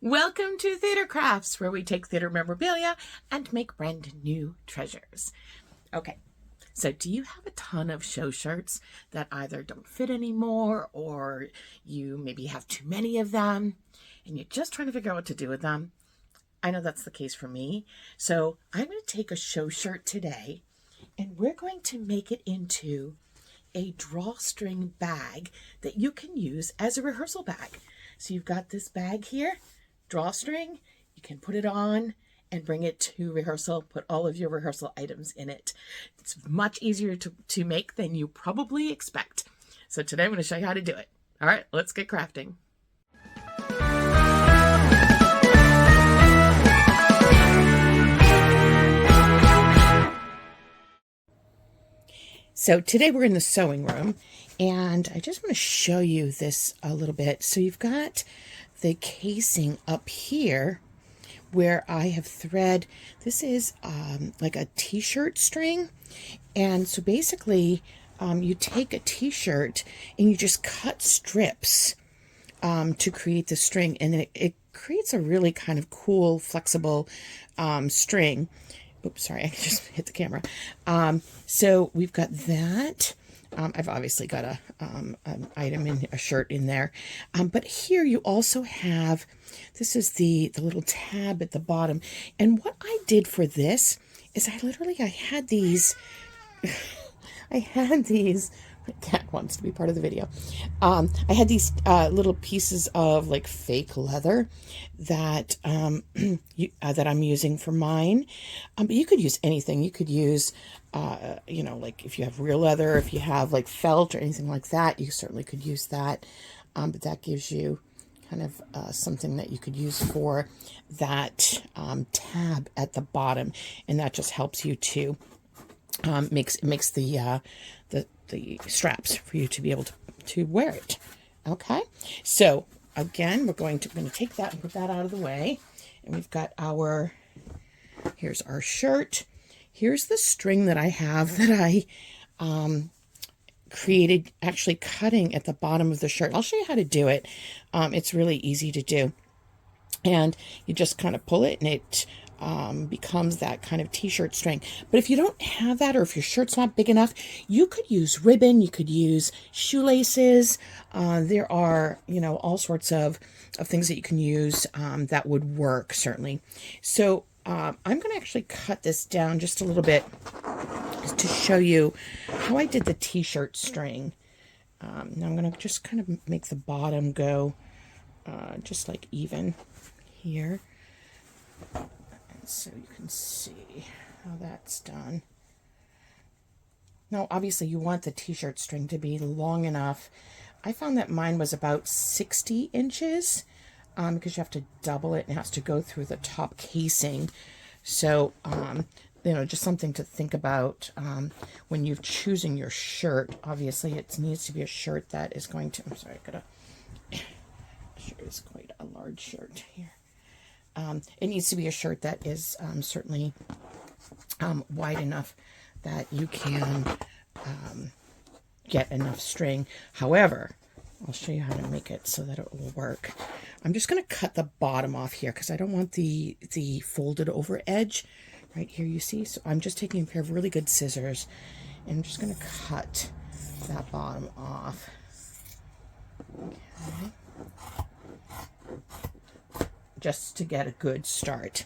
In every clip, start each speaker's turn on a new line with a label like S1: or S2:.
S1: Welcome to Theater Crafts, where we take theater memorabilia and make brand new treasures. Okay, so do you have a ton of show shirts that either don't fit anymore or you maybe have too many of them and you're just trying to figure out what to do with them? I know that's the case for me. So I'm going to take a show shirt today and we're going to make it into a drawstring bag that you can use as a rehearsal bag. So you've got this bag here, drawstring, you can put it on and bring it to rehearsal, put all of your rehearsal items in it. It's much easier to make than you probably expect. So today I'm going to show you how to do it. All right, let's get crafting. So today we're in the sewing room and I just want to show you this a little bit. So you've got the casing up here where I have thread. This is like a t-shirt string. And so basically you take a t-shirt and you just cut strips to create the string. And then it creates a really kind of cool, flexible string. Oops, sorry, I just hit the camera. So we've got that. I've obviously got an item in a shirt in there. But here you also have, this is the little tab at the bottom. And what I did for this is I had these, my cat wants to be part of the video. I had these little pieces of like fake leather that that I'm using for mine. But you could use anything. You could use, like if you have real leather, if you have like felt or anything like that, you certainly could use that. But that gives you kind of something that you could use for that tab at the bottom, and that just helps you to makes the straps for you to be able to wear it. Okay, so again, we're going to take that and put that out of the way, and we've got here's our shirt. Here's the string that I have that I created, actually cutting at the bottom of the shirt. I'll show you how to do it. It's really easy to do, and you just kind of pull it and it becomes that kind of t-shirt string. But if you don't have that, or if your shirt's not big enough, you could use ribbon, you could use shoelaces. There are, all sorts of things that you can use that would work, certainly. So I'm going to actually cut this down just a little bit to show you how I did the t-shirt string. Now I'm going to just kind of make the bottom go just like even here. So you can see how that's done. Now, obviously, you want the t-shirt string to be long enough. I found that mine was about 60 inches because you have to double it and it has to go through the top casing. So, just something to think about when you're choosing your shirt. Obviously, it needs to be a shirt that is going to, I'm sorry, shirt is quite a large shirt here. It needs to be a shirt that is certainly wide enough that you can get enough string. However, I'll show you how to make it so that it will work. I'm just going to cut the bottom off here because I don't want the folded over edge right here, you see. So I'm just taking a pair of really good scissors and I'm just going to cut that bottom off. Okay. Just to get a good start.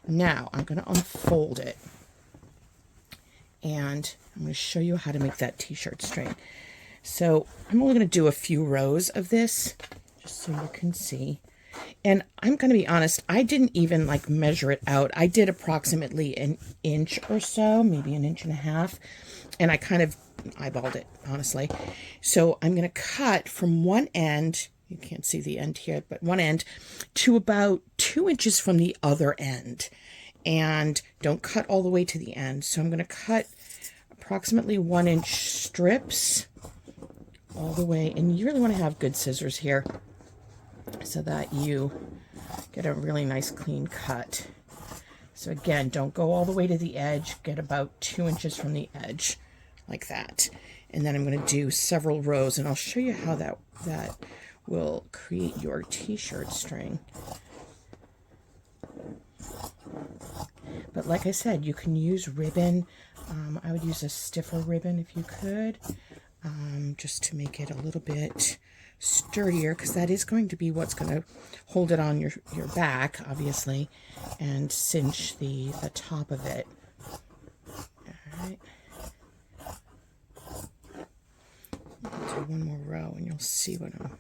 S1: Now I'm going to unfold it and I'm going to show you how to make that t-shirt string. So I'm only going to do a few rows of this just so you can see. And I'm going to be honest, I didn't even like measure it out. I did approximately an inch or so, maybe an inch and a half, and I kind of eyeballed it, honestly. So I'm going to cut from one end, you can't see the end here, but one end to about 2 inches from the other end. And don't cut all the way to the end. So I'm going to cut approximately 1 inch strips all the way. And you really want to have good scissors here so that you get a really nice clean cut. So again, don't go all the way to the edge. Get about 2 inches from the edge like that. And then I'm going to do several rows and I'll show you how that will create your t-shirt string. But like I said, you can use ribbon. I would use a stiffer ribbon if you could, just to make it a little bit sturdier, because that is going to be what's going to hold it on your back, obviously, and cinch the top of it. All right. I'll do one more row and you'll see what I'm...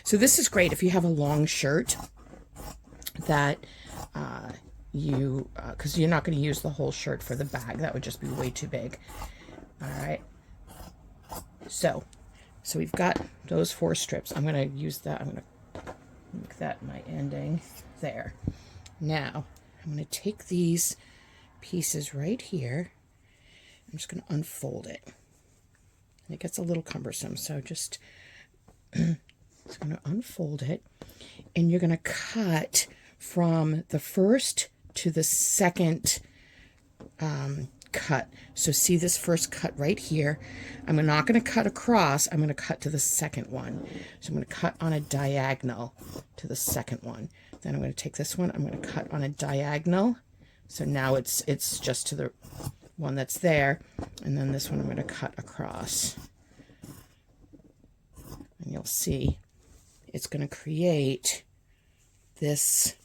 S1: So this is great if you have a long shirt that because you're not going to use the whole shirt for the bag. That would just be way too big. All right. So we've got those 4 strips. I'm going to use that. I'm going to make that my ending there. Now I'm going to take these pieces right here. I'm just going to unfold it. It gets a little cumbersome, so just going to unfold it, and you're going to cut from the first to the second cut. So see this first cut right here. I'm not going to cut across. I'm going to cut to the second one. So I'm going to cut on a diagonal to the second one. Then I'm going to take this one. I'm going to cut on a diagonal. So now it's just to the one that's there, and then this one I'm going to cut across, and you'll see it's going to create this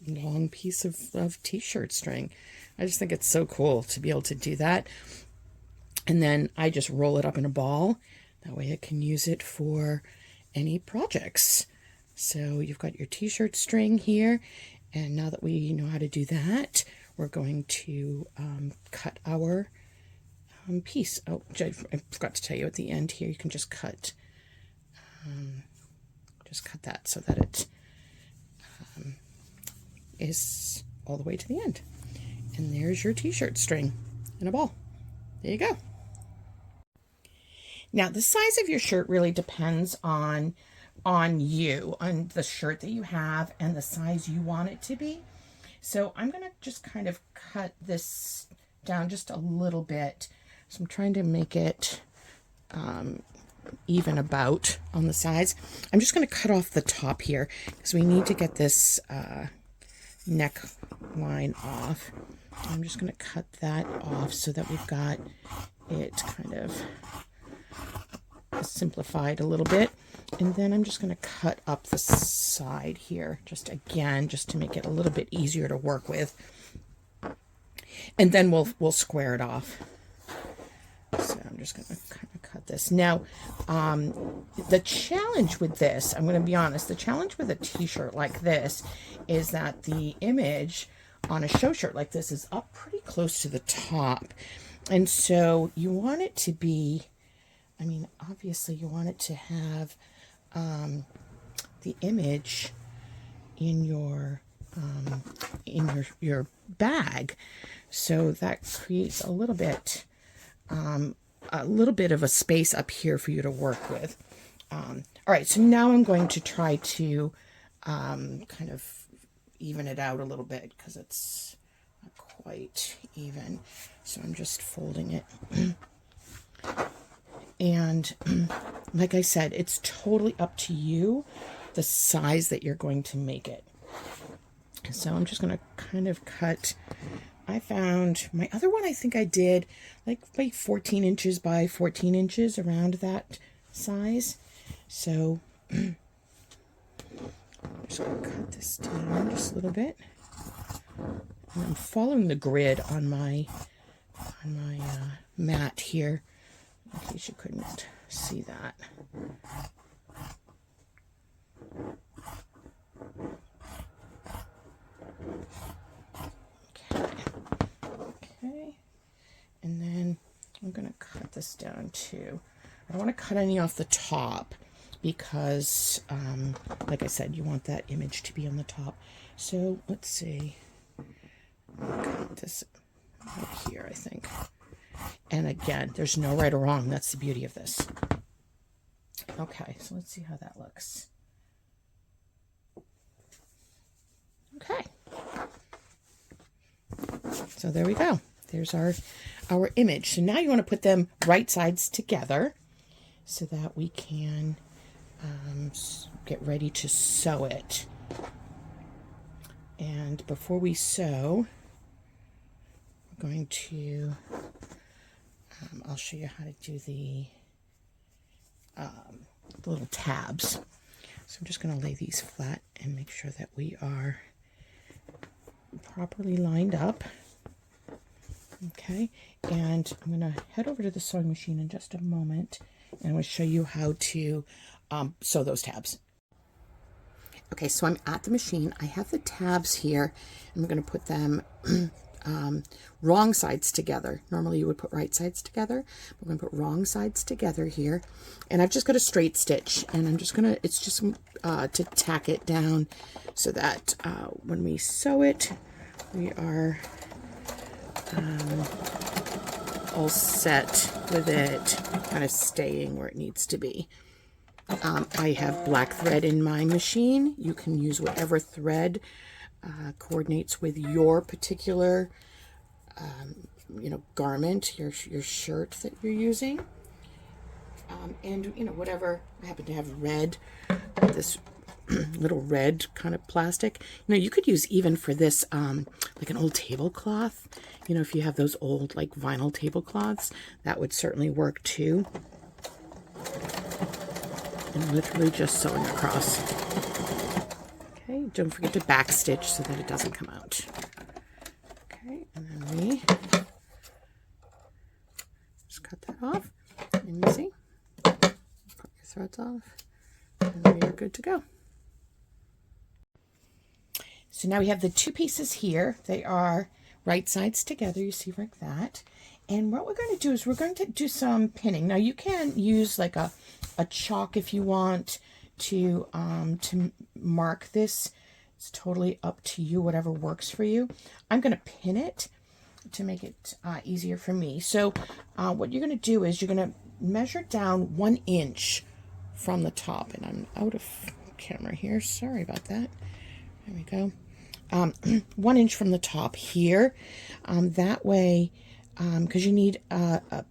S1: long piece of t-shirt string. I just think it's so cool to be able to do that. And then I just roll it up in a ball. That way I can use it for any projects. So you've got your t-shirt string here, and now that we know how to do that, we're going to cut our piece. Oh, I forgot to tell you at the end here, you can just cut that so that it is all the way to the end. And there's your t-shirt string in a ball. There you go. Now, the size of your shirt really depends on you, on the shirt that you have and the size you want it to be. So I'm going to just kind of cut this down just a little bit. So I'm trying to make it even about on the sides. I'm just going to cut off the top here because we need to get this neck line off. I'm just going to cut that off so that we've got it kind of simplified a little bit. And then I'm just going to cut up the side here, just to make it a little bit easier to work with. And then we'll square it off. So I'm just going to kind of cut this. Now, the challenge with this, I'm going to be honest, the challenge with a t-shirt like this is that the image on a show shirt like this is up pretty close to the top. And so you want it to be, I mean, obviously you want it to have the image in your bag, so that creates a little bit of a space up here for you to work with. All right, so now I'm going to try to kind of even it out a little bit because it's not quite even. So I'm just folding it. And like I said, it's totally up to you, the size that you're going to make it. So I'm just going to kind of cut. I found my other one, I think I did like 14 inches by 14 inches, around that size. So I'm just going to cut this down just a little bit. And I'm following the grid on my mat here, in case you couldn't see that. Okay. And then I'm going to cut this down too. I don't want to cut any off the top because, like I said, you want that image to be on the top. So let's see. I'll cut this right here, I think. And again, there's no right or wrong. That's the beauty of this. Okay, so let's see how that looks. Okay. So there we go. There's our image. So now you want to put them right sides together so that we can get ready to sew it. And before we sew, we're going to, I'll show you how to do the little tabs. So I'm just going to lay these flat and make sure that we are properly lined up. Okay, and I'm going to head over to the sewing machine in just a moment, and I'm going to show you how to sew those tabs. Okay, so I'm at the machine. I have the tabs here, and we're going to put them wrong sides together. Normally you would put right sides together. We're going to put wrong sides together here, and I've just got a straight stitch, and I'm just going to, it's just to tack it down so that when we sew it, we are all set with it kind of staying where it needs to be. I have black thread in my machine. You can use whatever thread coordinates with your particular garment, your shirt that you're using. And whatever, I happen to have red, this little red kind of plastic. You could use even for this like an old tablecloth. If you have those old like vinyl tablecloths, that would certainly work too. And literally just sewing across. Okay, don't forget to back stitch so that it doesn't come out. Okay, and then we just cut that off. And easy. Put your threads off, and we are good to go. So now we have the two pieces here. They are right sides together, you see like that. And what we're going to do is we're going to do some pinning. Now you can use like a chalk if you want to mark this. It's totally up to you, whatever works for you. I'm going to pin it to make it easier for me. So what you're going to do is you're going to measure down 1 inch from the top. And I'm out of camera here. Sorry about that. There we go. 1 inch from the top here. That way, because you need a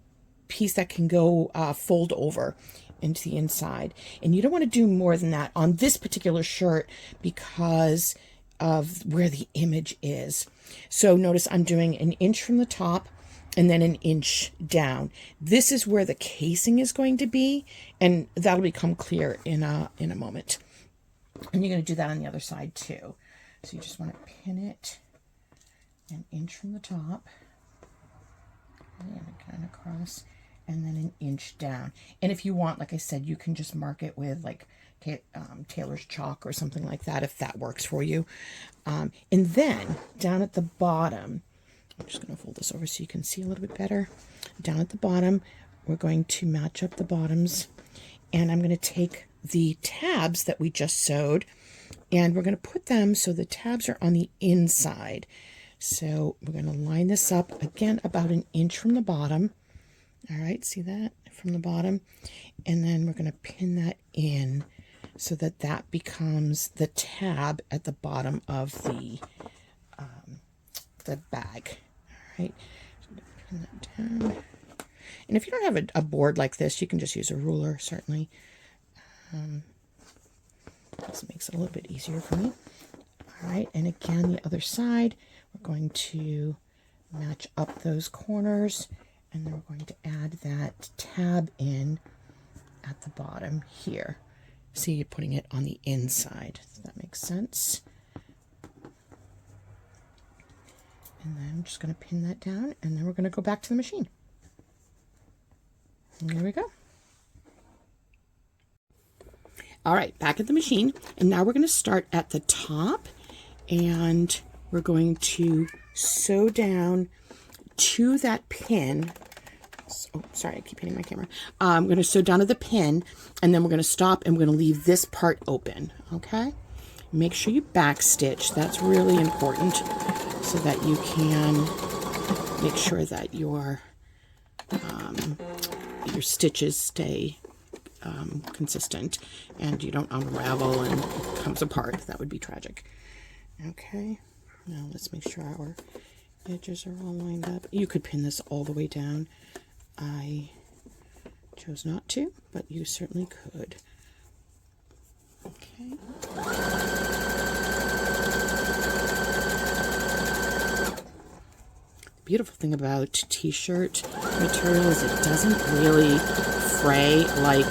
S1: piece that can go fold over into the inside. And you don't want to do more than that on this particular shirt because of where the image is. So notice I'm doing 1 inch from the top and then 1 inch down. This is where the casing is going to be, and that'll become clear in a moment. And you're going to do that on the other side too. So you just want to pin it 1 inch from the top and kind of across, and then 1 inch down. And if you want, like I said, you can just mark it with like tailor's chalk or something like that if that works for you. And then down at the bottom, I'm just going to fold this over so you can see a little bit better. Down at the bottom, we're going to match up the bottoms, and I'm going to take the tabs that we just sewed, and we're going to put them so the tabs are on the inside. So we're going to line this up again about 1 inch from the bottom. All right, see that from the bottom? And then we're going to pin that in so that that becomes the tab at the bottom of the bag. All right, so pin that down. And if you don't have a board like this, you can just use a ruler, certainly. This makes it a little bit easier for me. All right, and again, the other side, we're going to match up those corners, and then we're going to add that tab in at the bottom here. See, you're putting it on the inside. Does that make sense? And then I'm just going to pin that down, and then we're going to go back to the machine. And there we go. All right, back at the machine, and now we're going to start at the top, and we're going to sew down to that pin. Oh, sorry, I keep hitting my camera. I'm going to sew down to the pin, and then we're going to stop, and we're going to leave this part open, okay? Make sure you back stitch. That's really important so that you can make sure that your stitches stay consistent and you don't unravel and it comes apart. That would be tragic. Okay, now let's make sure our edges are all lined up. You could pin this all the way down. I chose not to, but you certainly could. Okay. beautiful thing about t-shirt material is it doesn't really fray like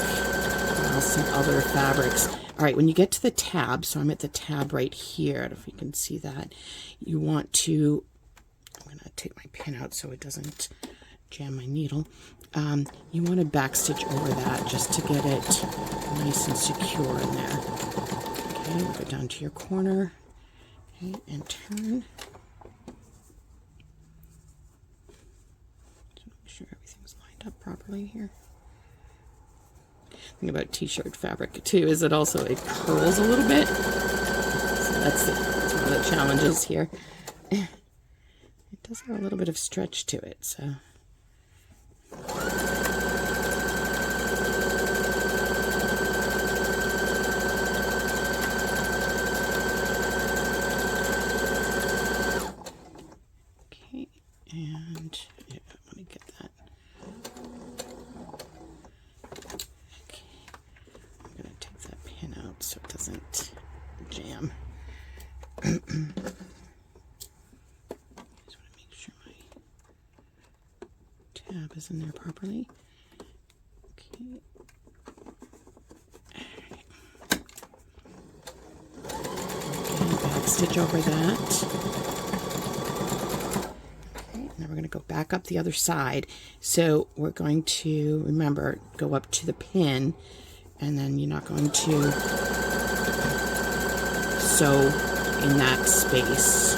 S1: some other fabrics. All right, when you get to the tab, so I'm at the tab right here, I don't know if you can see that, you want to, I'm going to take my pin out so it doesn't jam my needle. You want to backstitch over that just to get it nice and secure in there. Okay, go down to your corner, okay, and turn. Just make sure everything's lined up properly here. Thing about t-shirt fabric too is it curls a little bit. So that's one of the challenges here. It does have a little bit of stretch to it, so. Okay, and yeah, let me get that. Okay, I'm gonna take that pin out so it doesn't jam. Just want to make sure my tab is in there properly. Okay. Okay, back stitch over that. Okay, now we're going to go back up the other side. So we're going to, remember, go up to the pin, and then you're not going to sew in that space.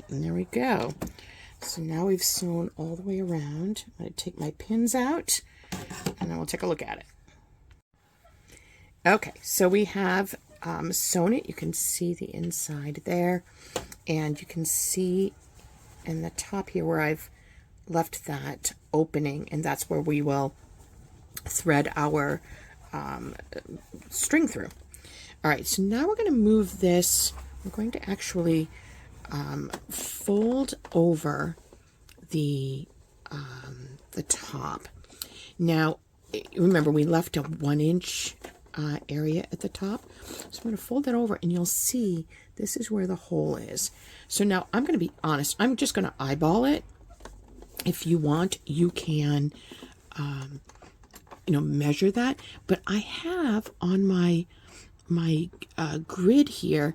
S1: And there we go. So now we've sewn all the way around. I'm going to take my pins out and then we'll take a look at it. Okay, so we have sewn it. You can see the inside there, and you can see in the top here where I've left that opening, and that's where we will thread our string through. All right, so now we're going to move this. We're going to actually fold over the top. Now, remember we left a 1-inch area at the top, so I'm going to fold that over, and you'll see this is where the hole is. So now I'm going to be honest. I'm just going to eyeball it. If you want, you can, measure that. But I have on my grid here,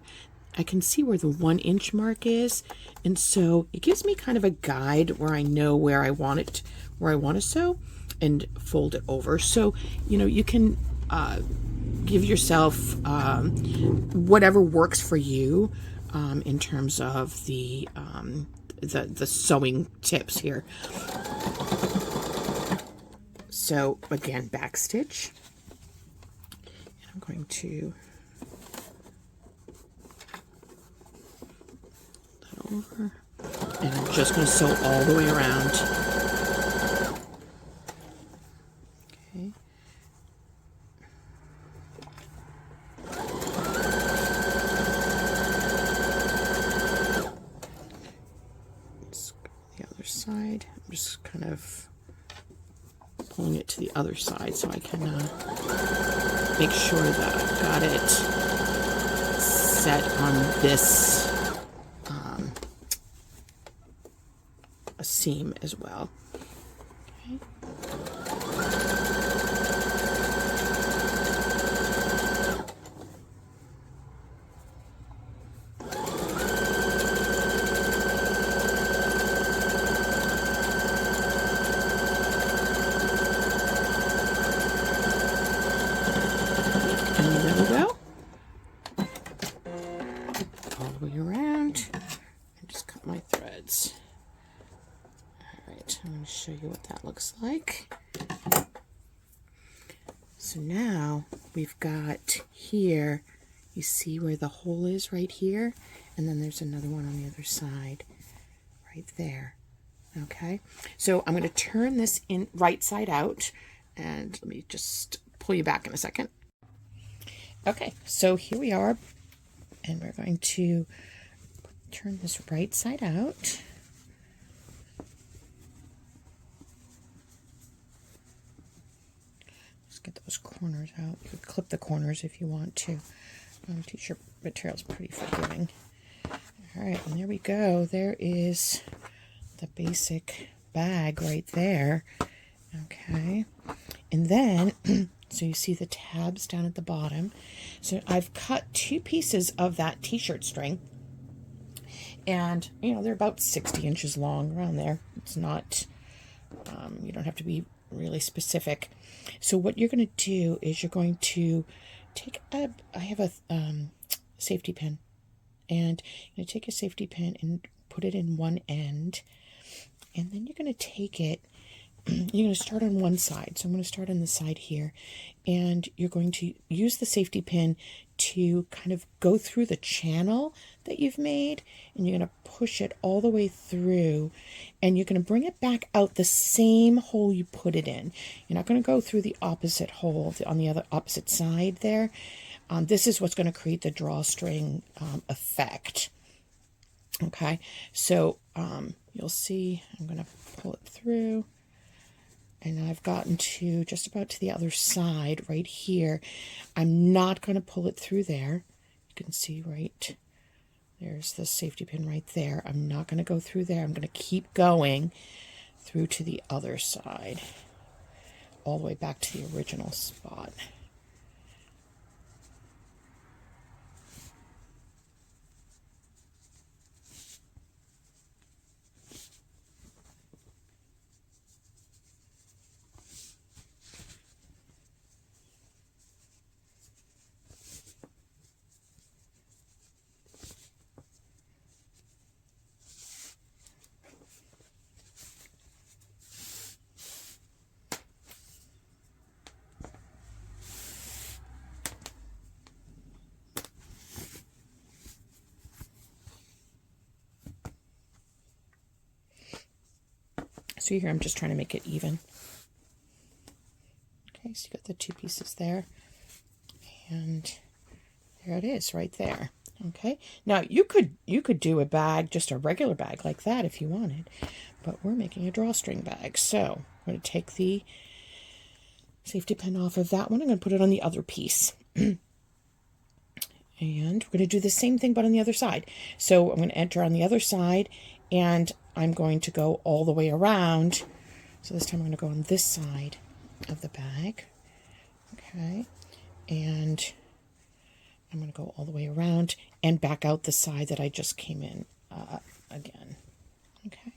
S1: I can see where the 1-inch mark is, and so it gives me kind of a guide where I know where I want it, where I want to sew, and fold it over. So you can give yourself whatever works for you in terms of the sewing tips here. So again, back stitch, and I'm going to over, and I'm just going to sew all the way around. Okay. Let's go to the other side. I'm just kind of pulling it to the other side so I can make sure that I've got it set on this a seam as well. Okay. And there we go. All the way around, and just cut my threads. I'm going to show you what that looks like. So now we've got here, you see where the hole is right here, and then there's another one on the other side right there. Okay, so I'm going to turn this in right side out, and let me just pull you back in a second. Okay, so here we are, and we're going to turn this right side out. Just get those corners out. You could clip the corners if you want to. T-shirt material is pretty forgiving. All right, and there we go. There is the basic bag right there. Okay, and then so you see the tabs down at the bottom. So I've cut 2 pieces of that t-shirt string, and they're about 60 inches long, around there. It's not, you don't have to be really specific. So what you're going to do is you're going to take I have a safety pin, and you're going to take a safety pin and put it in one end, and then you're going to take it, you're going to start on one side. So I'm going to start on the side here, and you're going to use the safety pin to kind of go through the channel that you've made, and you're going to push it all the way through, and you're going to bring it back out the same hole you put it in. You're not going to go through the opposite hole on the other opposite side there. This is what's going to create the drawstring effect. Okay, so you'll see I'm going to pull it through, and I've gotten to just about to the other side right here. I'm not going to pull it through there. You can see right there's the safety pin right there. I'm not going to go through there. I'm going to keep going through to the other side, all the way back to the original spot. So here I'm just trying to make it even. Okay, so you got the 2 pieces there, and there it is right there. Okay, now you could do a bag, just a regular bag like that if you wanted, but we're making a drawstring bag. So I'm going to take the safety pin off of that one. I'm going to put it on the other piece. And we're going to do the same thing but on the other side. So I'm going to enter on the other side, and I'm going to go all the way around. So this time I'm going to go on this side of the bag. Okay, and I'm going to go all the way around and back out the side that I just came in again. Okay.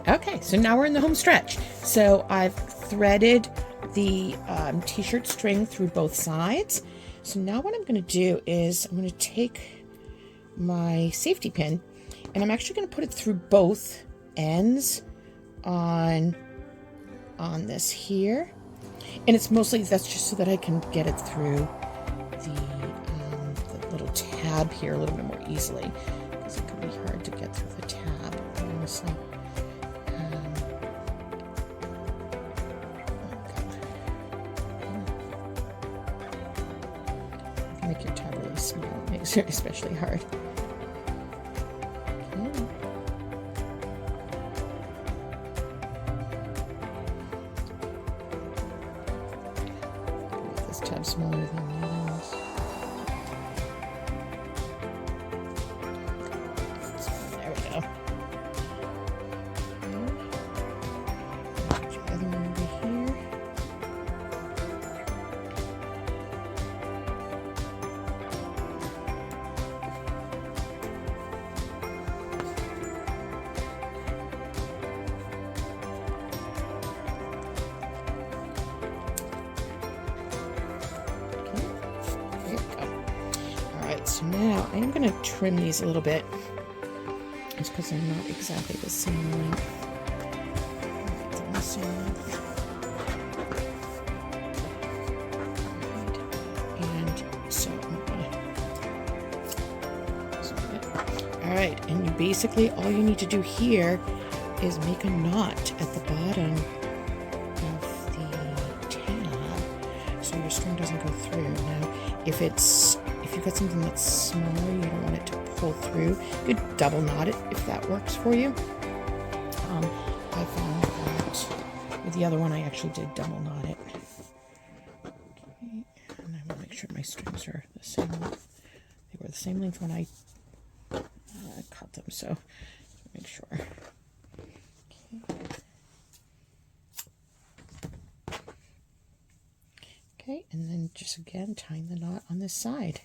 S1: Okay, so now we're in the home stretch. So I've threaded the t-shirt string through both sides. So now what I'm going to do is I'm going to take my safety pin, and I'm actually going to put it through both ends on this here. And it's mostly, that's just so that I can get it through the little tab here a little bit more easily, because it can be hard to get through the tab, honestly. Make your tab really small. It makes it especially hard. Okay. Make this tab smaller than the others. I am going to trim these a little bit. It's because they're not exactly the same length. They're the same length. And so I'm gonna. All right, and you basically all you need to do here is make a knot at the bottom of the tab, so your string doesn't go through. Now, if you've got something that's smaller, you don't want it to pull through, you could double knot it if that works for you. I found that with the other one, I actually did double knot it. Okay, and I will make sure my strings are the same. They were the same length when I cut them, so make sure. Okay, and then just again tying the knot on this side.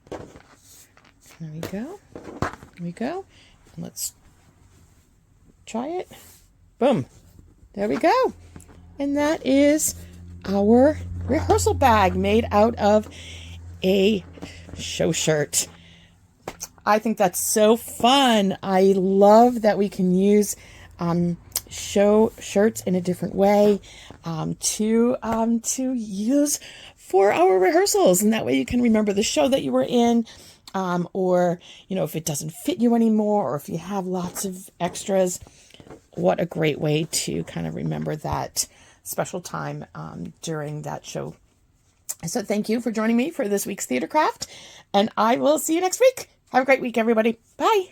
S1: There we go. There we go. And let's try it. Boom. There we go. And that is our rehearsal bag made out of a show shirt. I think that's so fun. I love that we can use show shirts in a different way to use for our rehearsals, and that way you can remember the show that you were in, or if it doesn't fit you anymore, or if you have lots of extras. What a great way to kind of remember that special time during that show. So thank you for joining me for this week's theater craft, and I will see you next week. Have a great week, everybody. Bye.